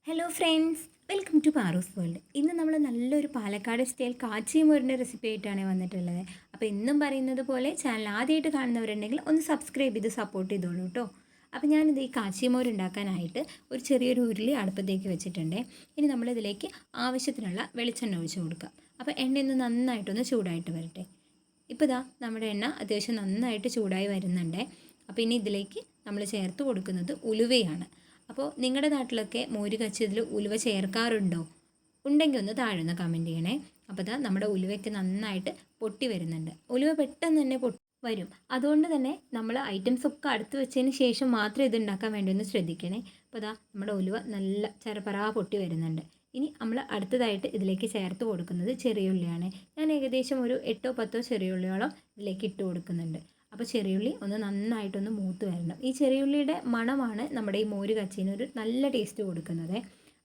Hello friends, welcome to Paroos world. ഇന്ന് നമ്മൾ നല്ലൊരു പാലക്കാട് സ്റ്റൈൽ കാച്ചിയമോരിൻ്റെ റെസിപ്പി ആയിട്ടാണ് വന്നിട്ടുള്ളത്. അപ്പോൾ എന്നും പറയുന്നത് പോലെ ചാനൽ ആദ്യമായിട്ട് കാണുന്നവരുണ്ടെങ്കിൽ ഒന്ന് സബ്സ്ക്രൈബ് ചെയ്ത് സപ്പോർട്ട് ചെയ്തോളൂ കേട്ടോ. അപ്പോൾ ഞാനിത് ഈ കാച്ചിയമോര് ഉണ്ടാക്കാനായിട്ട് ഒരു ചെറിയൊരു ഉരുളി അടുപ്പത്തേക്ക് വെച്ചിട്ടുണ്ട്. ഇനി നമ്മളിതിലേക്ക് ആവശ്യത്തിനുള്ള വെളിച്ചെണ്ണ ഒഴിച്ച് കൊടുക്കാം. അപ്പോൾ എണ്ണയൊന്ന് നന്നായിട്ടൊന്ന് ചൂടായിട്ട് വരട്ടെ. ഇപ്പോൾ ഇതാ നമ്മുടെ എണ്ണ അത്യാവശ്യം നന്നായിട്ട് ചൂടായി വരുന്നുണ്ട്. അപ്പോൾ ഇനി ഇതിലേക്ക് നമ്മൾ ചേർത്ത് കൊടുക്കുന്നത് ഉലുവയാണ്. അപ്പോൾ നിങ്ങളുടെ നാട്ടിലൊക്കെ മോര് കാച്ചിയതിൽ ഉലുവ ചേർക്കാറുണ്ടോ? ഉണ്ടെങ്കിൽ ഒന്ന് താഴെ ഒന്ന് കമൻറ്റ് ചെയ്യണേ. അപ്പോൾ ഇതാ നമ്മുടെ ഉലുവയ്ക്ക് നന്നായിട്ട് പൊട്ടി വരുന്നുണ്ട്. ഉലുവ പെട്ടെന്ന് തന്നെ വരും. അതുകൊണ്ട് തന്നെ നമ്മൾ ഐറ്റംസ് ഒക്കെ അടുത്ത് വെച്ചതിന് ശേഷം മാത്രം ഇത് ഉണ്ടാക്കാൻ വേണ്ടി ഒന്ന് ശ്രദ്ധിക്കണേ. അപ്പോൾ ഇതാ നമ്മുടെ ഉലുവ നല്ല ചരപറാ പൊട്ടി വരുന്നുണ്ട്. ഇനി നമ്മൾ അടുത്തതായിട്ട് ഇതിലേക്ക് ചേർത്ത് കൊടുക്കുന്നത് ചെറിയ ഉള്ളിയാണ്. ഞാൻ ഏകദേശം ഒരു 8-10 ചെറിയ ഉള്ളിയോളം ഇതിലേക്ക് ഇട്ട് കൊടുക്കുന്നുണ്ട്. അപ്പോൾ ചെറിയുള്ളി ഒന്ന് നന്നായിട്ടൊന്ന് മൂത്ത് വരണം. ഈ ചെറിയുള്ളിയുടെ മണമാണ് നമ്മുടെ ഈ മോര് കാച്ചിന് ഒരു നല്ല ടേസ്റ്റ് കൊടുക്കുന്നത്.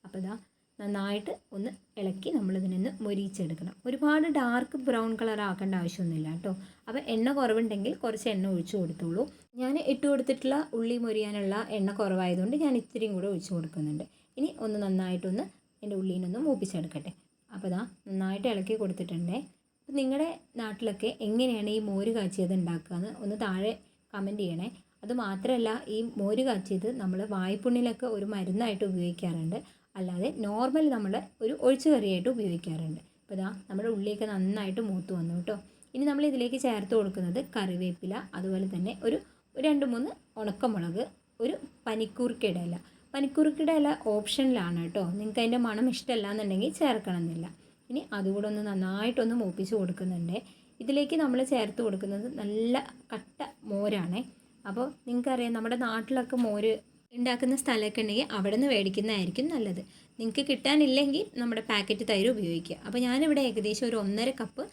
അപ്പോൾ ഇതാ നന്നായിട്ട് ഒന്ന് ഇളക്കി നമ്മളിതിനൊന്ന് മൊരിയിച്ചെടുക്കണം. ഒരുപാട് ഡാർക്ക് ബ്രൗൺ കളർ ആക്കേണ്ട ആവശ്യമൊന്നുമില്ല കേട്ടോ. അപ്പോൾ എണ്ണ കുറവുണ്ടെങ്കിൽ കുറച്ച് എണ്ണ ഒഴിച്ചു കൊടുത്തോളൂ. ഞാൻ ഇട്ട് കൊടുത്തിട്ടുള്ള ഉള്ളി മൊരിയാനുള്ള എണ്ണ കുറവായതുകൊണ്ട് ഞാൻ ഇത്തിരിയും കൂടെ ഒഴിച്ചു കൊടുക്കുന്നുണ്ട്. ഇനി ഒന്ന് നന്നായിട്ടൊന്ന് എൻ്റെ ഉള്ളിനൊന്ന് മൂപ്പിച്ചെടുക്കട്ടെ. അപ്പോൾ ഇതാ നന്നായിട്ട് ഇളക്കി കൊടുത്തിട്ടുണ്ടേ. അപ്പോൾ നിങ്ങളുടെ നാട്ടിലൊക്കെ എങ്ങനെയാണ് ഈ മോര് കാച്ചിയത് ഉണ്ടാക്കുകയെന്ന് ഒന്ന് താഴെ കമൻറ്റ് ചെയ്യണേ. അതുമാത്രമല്ല, ഈ മോര് കാച്ചിയത് നമ്മൾ വായ്പുണ്ണിലൊക്കെ ഒരു മരുന്നായിട്ട് ഉപയോഗിക്കാറുണ്ട്. അല്ലാതെ നോർമൽ നമ്മൾ ഒരു ഒഴിച്ചു കറിയായിട്ട് ഉപയോഗിക്കാറുണ്ട്. അപ്പോൾ ഇതാ നമ്മുടെ ഉള്ളിയൊക്കെ നന്നായിട്ട് മൂത്ത് വന്നു കേട്ടോ. ഇനി നമ്മൾ ഇതിലേക്ക് ചേർത്ത് കൊടുക്കുന്നത് കറിവേപ്പില, അതുപോലെ തന്നെ ഒരു 2-3 ഉണക്കമുളക്, ഒരു പനിക്കൂർക്കയുടെ ഇല. പനിക്കൂർക്കയുടെ ഇല ഓപ്ഷനിലാണ് കേട്ടോ. നിങ്ങൾക്ക് അതിൻ്റെ മണം ഇഷ്ടമല്ല എന്നുണ്ടെങ്കിൽ ചേർക്കണമെന്നില്ല. ഇനി അതുകൂടെ ഒന്ന് നന്നായിട്ടൊന്ന് മൂപ്പിച്ച് കൊടുക്കുന്നുണ്ട്. ഇതിലേക്ക് നമ്മൾ ചേർത്ത് കൊടുക്കുന്നത് നല്ല കട്ട മോരാണ്. അപ്പോൾ നിങ്ങൾക്കറിയാം, നമ്മുടെ നാട്ടിലൊക്കെ മോര് ഉണ്ടാക്കുന്ന സ്ഥലമൊക്കെ ഉണ്ടെങ്കിൽ അവിടെ നിന്ന് മേടിക്കുന്നതായിരിക്കും നല്ലത്. നിങ്ങൾക്ക് കിട്ടാനില്ലെങ്കിൽ നമ്മുടെ പാക്കറ്റ് തൈര് ഉപയോഗിക്കുക. അപ്പോൾ ഞാനിവിടെ ഏകദേശം ഒരു 1.5 കപ്പ്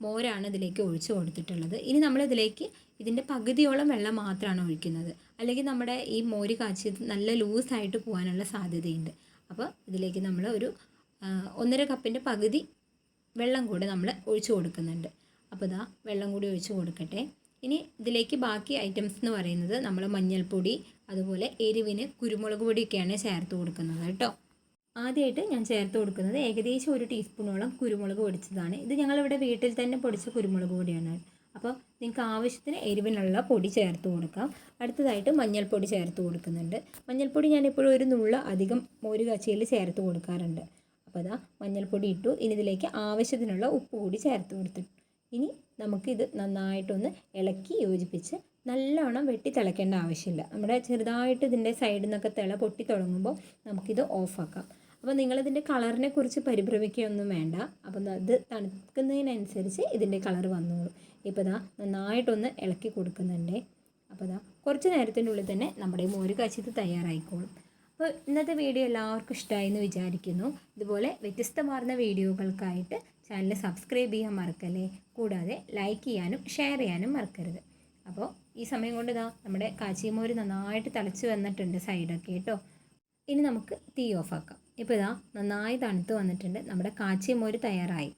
മോരാണ് ഇതിലേക്ക് ഒഴിച്ച് കൊടുത്തിട്ടുള്ളത്. ഇനി നമ്മളിതിലേക്ക് ഇതിൻ്റെ പകുതിയോളം വെള്ളം മാത്രമാണ് ഒഴിക്കുന്നത്. അല്ലെങ്കിൽ നമ്മുടെ ഈ മോര് കാച്ചിയത് നല്ല ലൂസായിട്ട് പോകാനുള്ള സാധ്യതയുണ്ട്. അപ്പോൾ ഇതിലേക്ക് നമ്മൾ ഒരു 1.5 കപ്പിൻ്റെ പകുതി വെള്ളം കൂടെ നമ്മൾ ഒഴിച്ച് കൊടുക്കുന്നുണ്ട്. അപ്പോൾ ഇതാ വെള്ളം കൂടി ഒഴിച്ച് കൊടുക്കട്ടെ. ഇനി ഇതിലേക്ക് ബാക്കി ഐറ്റംസ് എന്ന് പറയുന്നത് നമ്മൾ മഞ്ഞൾപ്പൊടി, അതുപോലെ എരിവിന് കുരുമുളക് പൊടിയൊക്കെയാണ് ചേർത്ത് കൊടുക്കുന്നത് കേട്ടോ. ആദ്യമായിട്ട് ഞാൻ ചേർത്ത് കൊടുക്കുന്നത് ഏകദേശം 1 ടീസ്പൂണോളം കുരുമുളക് പൊടിച്ചതാണ്. ഇത് ഞങ്ങളിവിടെ വീട്ടിൽ തന്നെ പൊടിച്ച കുരുമുളക് പൊടിയാണ്. അപ്പോൾ നിങ്ങൾക്ക് ആവശ്യത്തിന് എരിവിനുള്ള പൊടി ചേർത്ത് കൊടുക്കാം. അടുത്തതായിട്ട് മഞ്ഞൾപ്പൊടി ചേർത്ത് കൊടുക്കുന്നുണ്ട്. മഞ്ഞൾപ്പൊടി ഞാൻ എപ്പോഴും ഒരു നുള്ള അധികം മോര് കാച്ചിയിൽ ചേർത്ത് കൊടുക്കാറുണ്ട്. അപ്പോൾ അതാ മഞ്ഞൾപ്പൊടി ഇട്ടു. ഇനി ഇതിലേക്ക് ആവശ്യത്തിനുള്ള ഉപ്പ് കൂടി ചേർത്ത് കൊടുത്തു. ഇനി നമുക്കിത് നന്നായിട്ടൊന്ന് ഇളക്കി യോജിപ്പിച്ച് നല്ലോണം വെട്ടി തിളയ്ക്കേണ്ട ആവശ്യമില്ല. നമ്മുടെ ചെറുതായിട്ട് ഇതിൻ്റെ സൈഡിൽ നിന്നൊക്കെ തിള പൊട്ടി തുടങ്ങുമ്പോൾ നമുക്കിത് ഓഫാക്കാം. അപ്പോൾ നിങ്ങളിതിൻ്റെ കളറിനെ കുറിച്ച് പരിഭ്രമിക്കുകയൊന്നും വേണ്ട. അപ്പം അത് തണുക്കുന്നതിനനുസരിച്ച് ഇതിൻ്റെ കളർ വന്നോളൂ. ഇപ്പോൾ ഇതാ നന്നായിട്ടൊന്ന് ഇളക്കി കൊടുക്കുന്നുണ്ട്. അപ്പോൾ ഇതാ കുറച്ച് നേരത്തിൻ്റെ ഉള്ളിൽ തന്നെ നമ്മുടെ മോര് കാച്ചിയത് തയ്യാറായിക്കോളും. അപ്പോൾ ഇന്നത്തെ വീഡിയോ എല്ലാവർക്കും ഇഷ്ടമായി എന്ന് വിചാരിക്കുന്നു. ഇതുപോലെ വ്യത്യസ്തമാർന്ന വീഡിയോകൾക്കായിട്ട് ചാനൽ സബ്സ്ക്രൈബ് ചെയ്യാൻ മറക്കല്ലേ. കൂടാതെ ലൈക്ക് ചെയ്യാനും ഷെയർ ചെയ്യാനും മറക്കരുത്. അപ്പോൾ ഈ സമയം കൊണ്ട് ഇതാ നമ്മുടെ കാച്ചിയമോര് നന്നായിട്ട് തിളച്ച് വന്നിട്ടുണ്ട് സൈഡൊക്കെ കേട്ടോ. ഇനി നമുക്ക് തീ ഓഫാക്കാം. ഇപ്പോൾ ഇതാ നന്നായി തണുത്ത് വന്നിട്ടുണ്ട്. നമ്മുടെ കാച്ചിയമോര് തയ്യാറായി.